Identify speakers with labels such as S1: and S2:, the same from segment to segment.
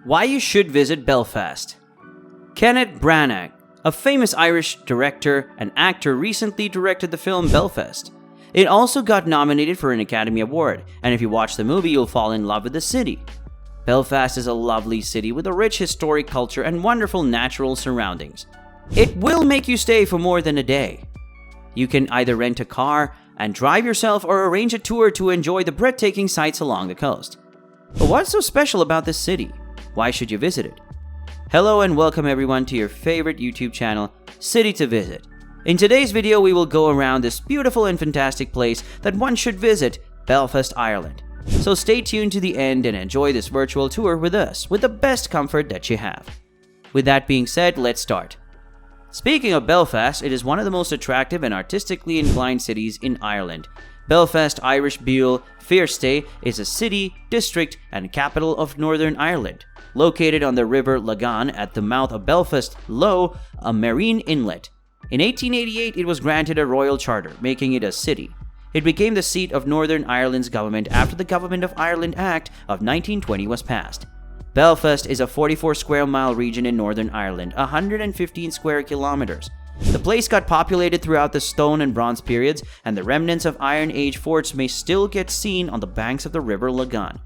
S1: Why you should visit Belfast. Kenneth Branagh, a famous Irish director and actor, recently directed the film Belfast. It also got nominated for an Academy Award, and if you watch the movie, you'll fall in love with the city. Belfast is a lovely city with a rich historic culture and wonderful natural surroundings. It will make you stay for more than a day. You can either rent a car and drive yourself or arrange a tour to enjoy the breathtaking sights along the coast. But what's so special about this city? Why should you visit it? Hello and welcome everyone to your favorite YouTube channel, City to Visit. In today's video, we will go around this beautiful and fantastic place that one should visit, Belfast, Ireland. So stay tuned to the end and enjoy this virtual tour with us, with the best comfort that you have. With that being said, let's start. Speaking of Belfast, it is one of the most attractive and artistically inclined cities in Ireland. Belfast, Irish Béal Feirste is a city, district, and capital of Northern Ireland. Located on the River Lagan at the mouth of Belfast Lough, a marine inlet. In 1888, it was granted a royal charter, making it a city. It became the seat of Northern Ireland's government after the Government of Ireland Act of 1920 was passed. Belfast is a 44 square mile region in Northern Ireland, 115 square kilometers. The place got populated throughout the Stone and Bronze periods, and the remnants of Iron Age forts may still get seen on the banks of the River Lagan.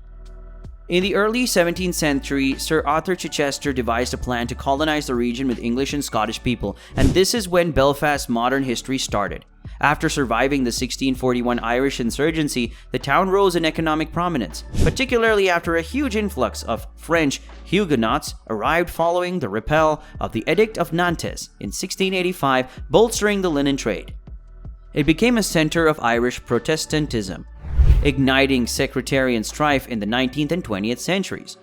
S1: In the early 17th century, Sir Arthur Chichester devised a plan to colonize the region with English and Scottish people, and this is when Belfast's modern history started. After surviving the 1641 Irish insurgency, the town rose in economic prominence, particularly after a huge influx of French Huguenots arrived following the repeal of the Edict of Nantes in 1685, bolstering the linen trade. It became a center of Irish Protestantism, igniting sectarian strife in the 19th and 20th centuries.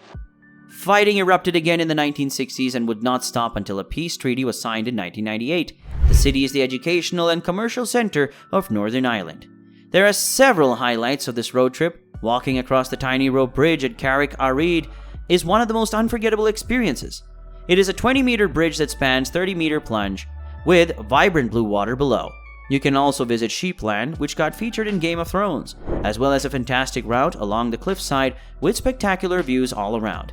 S1: Fighting erupted again in the 1960s and would not stop until a peace treaty was signed in 1998. The city is the educational and commercial center of Northern Ireland. There are several highlights of this road trip. Walking across the tiny rope bridge at Carrick Arid is one of the most unforgettable experiences. It is a 20-meter bridge that spans 30-meter plunge with vibrant blue water below. You can also visit Sheepland, which got featured in Game of Thrones, as well as a fantastic route along the cliffside with spectacular views all around.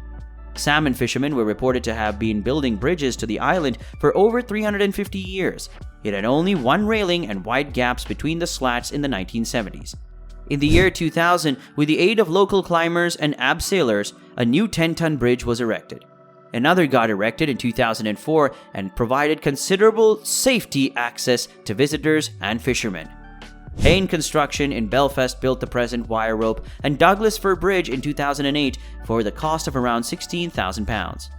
S1: Salmon fishermen were reported to have been building bridges to the island for over 350 years. It had only one railing and wide gaps between the slats in the 1970s. In the year 2000, with the aid of local climbers and abseilers, a new 10-ton bridge was erected. Another got erected in 2004 and provided considerable safety access to visitors and fishermen. Hain Construction in Belfast built the present wire rope and Douglas Fir Bridge in 2008 for the cost of around £16,000.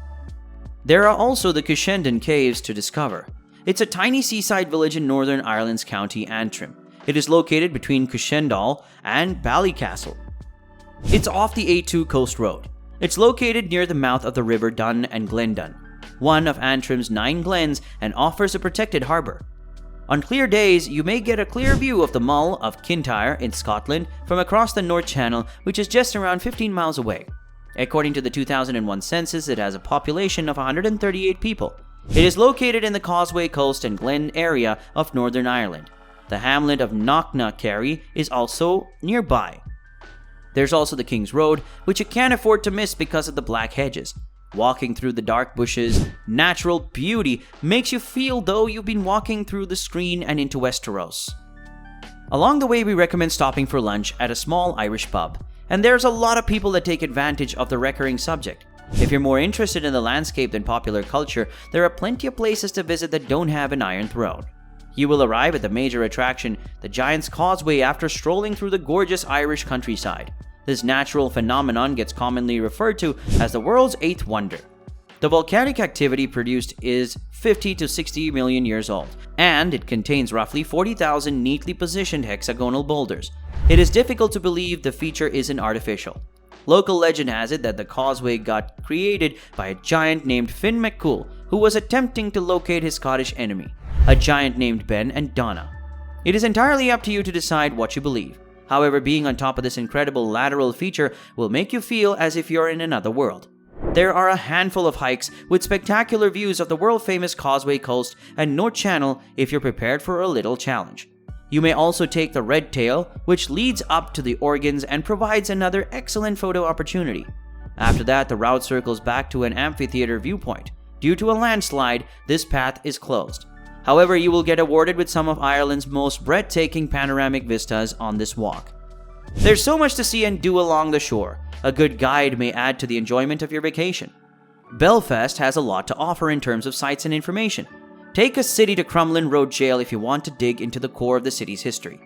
S1: There are also the Cushendon Caves to discover. It's a tiny seaside village in Northern Ireland's County Antrim. It is located between Cushendall and Ballycastle. It's off the A2 Coast Road. It's located near the mouth of the River Dun and Glendun, one of Antrim's 9 glens, and offers a protected harbour. On clear days, you may get a clear view of the Mull of Kintyre in Scotland from across the North Channel, which is just around 15 miles away. According to the 2001 census, it has a population of 138 people. It is located in the Causeway Coast and Glen area of Northern Ireland. The hamlet of Knocknacarry is also nearby. There's also the King's Road, which you can't afford to miss because of the black hedges. Walking through the dark bushes, natural beauty makes you feel though you've been walking through the screen and into Westeros. Along the way, we recommend stopping for lunch at a small Irish pub, and there's a lot of people that take advantage of the recurring subject. If you're more interested in the landscape than popular culture, there are plenty of places to visit that don't have an Iron Throne. You will arrive at the major attraction, the Giant's Causeway, after strolling through the gorgeous Irish countryside. This natural phenomenon gets commonly referred to as the world's 8th wonder. The volcanic activity produced is 50 to 60 million years old, and it contains roughly 40,000 neatly positioned hexagonal boulders. It is difficult to believe the feature isn't artificial. Local legend has it that the causeway got created by a giant named Finn McCool, who was attempting to locate his Scottish enemy, a giant named Ben and Donna. It is entirely up to you to decide what you believe. However, being on top of this incredible lateral feature will make you feel as if you're in another world. There are a handful of hikes with spectacular views of the world-famous Causeway Coast and North Channel if you're prepared for a little challenge. You may also take the Red Tail, which leads up to the Organs and provides another excellent photo opportunity. After that, the route circles back to an amphitheater viewpoint. Due to a landslide, this path is closed. However, you will get awarded with some of Ireland's most breathtaking panoramic vistas on this walk. There's so much to see and do along the shore. A good guide may add to the enjoyment of your vacation. Belfast has a lot to offer in terms of sights and information. Take a City to Crumlin Road jail if you want to dig into the core of the city's history.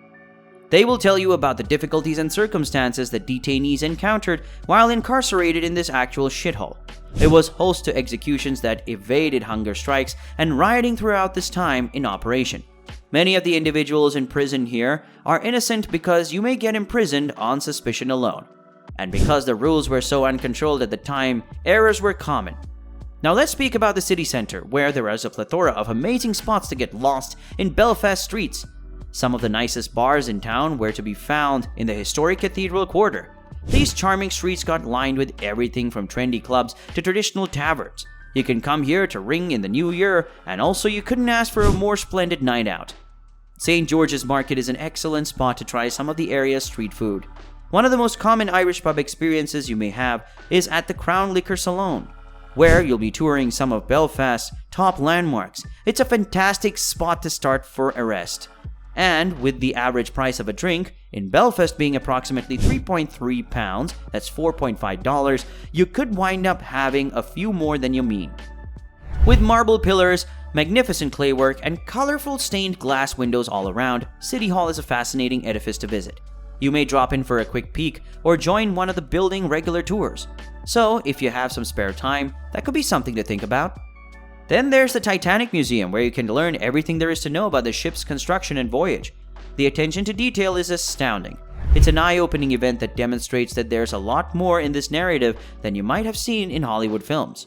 S1: They will tell you about the difficulties and circumstances that detainees encountered while incarcerated in this actual shithole. It was host to executions that evaded hunger strikes and rioting throughout this time in operation. Many of the individuals in prison here are innocent because you may get imprisoned on suspicion alone. And because the rules were so uncontrolled at the time, errors were common. Now let's speak about the city centre, where there is a plethora of amazing spots to get lost in Belfast streets. Some of the nicest bars in town were to be found in the historic Cathedral Quarter. These charming streets got lined with everything from trendy clubs to traditional taverns. You can come here to ring in the new year, and also you couldn't ask for a more splendid night out. St. George's Market is an excellent spot to try some of the area's street food. One of the most common Irish pub experiences you may have is at the Crown Liquor Salon, where you'll be touring some of Belfast's top landmarks. It's a fantastic spot to start for a rest. And with the average price of a drink in Belfast being approximately £3.3, that's $4.5, you could wind up having a few more than you mean. With marble pillars, magnificent claywork, and colorful stained glass windows all around, City Hall is a fascinating edifice to visit. You may drop in for a quick peek or join one of the building regular tours. So, if you have some spare time, that could be something to think about. Then there's the Titanic Museum, where you can learn everything there is to know about the ship's construction and voyage. The attention to detail is astounding. It's an eye-opening event that demonstrates that there's a lot more in this narrative than you might have seen in Hollywood films.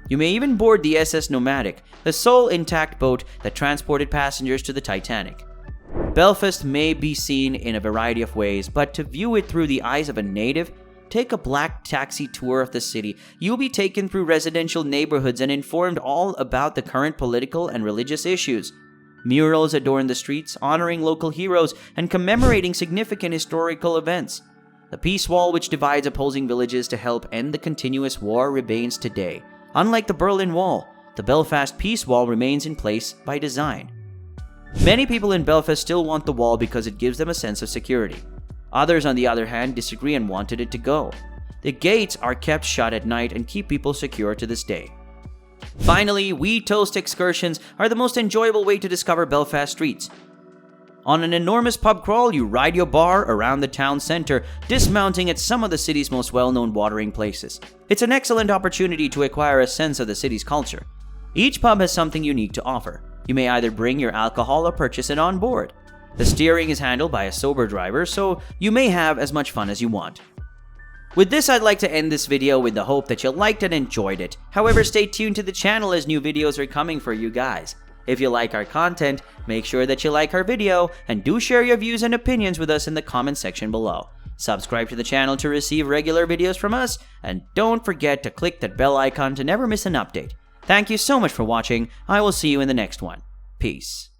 S1: You may even board the SS Nomadic, the sole intact boat that transported passengers to the Titanic. Belfast may be seen in a variety of ways, but to view it through the eyes of a native, take a black taxi tour of the city. You'll be taken through residential neighborhoods and informed all about the current political and religious issues. Murals adorn the streets, honoring local heroes and commemorating significant historical events. The peace wall which divides opposing villages to help end the continuous war remains today. Unlike the Berlin Wall, the Belfast Peace Wall remains in place by design. Many people in Belfast still want the wall because it gives them a sense of security. Others, on the other hand, disagree and wanted it to go. The gates are kept shut at night and keep people secure to this day. Finally, We Toast excursions are the most enjoyable way to discover Belfast streets. On an enormous pub crawl, you ride your bar around the town centre, dismounting at some of the city's most well-known watering places. It's an excellent opportunity to acquire a sense of the city's culture. Each pub has something unique to offer. You may either bring your alcohol or purchase it on board. The steering is handled by a sober driver, so you may have as much fun as you want. With this, I'd like to end this video with the hope that you liked and enjoyed it. However, stay tuned to the channel as new videos are coming for you guys. If you like our content, make sure that you like our video, and do share your views and opinions with us in the comment section below. Subscribe to the channel to receive regular videos from us, and don't forget to click that bell icon to never miss an update. Thank you so much for watching. I will see you in the next one. Peace.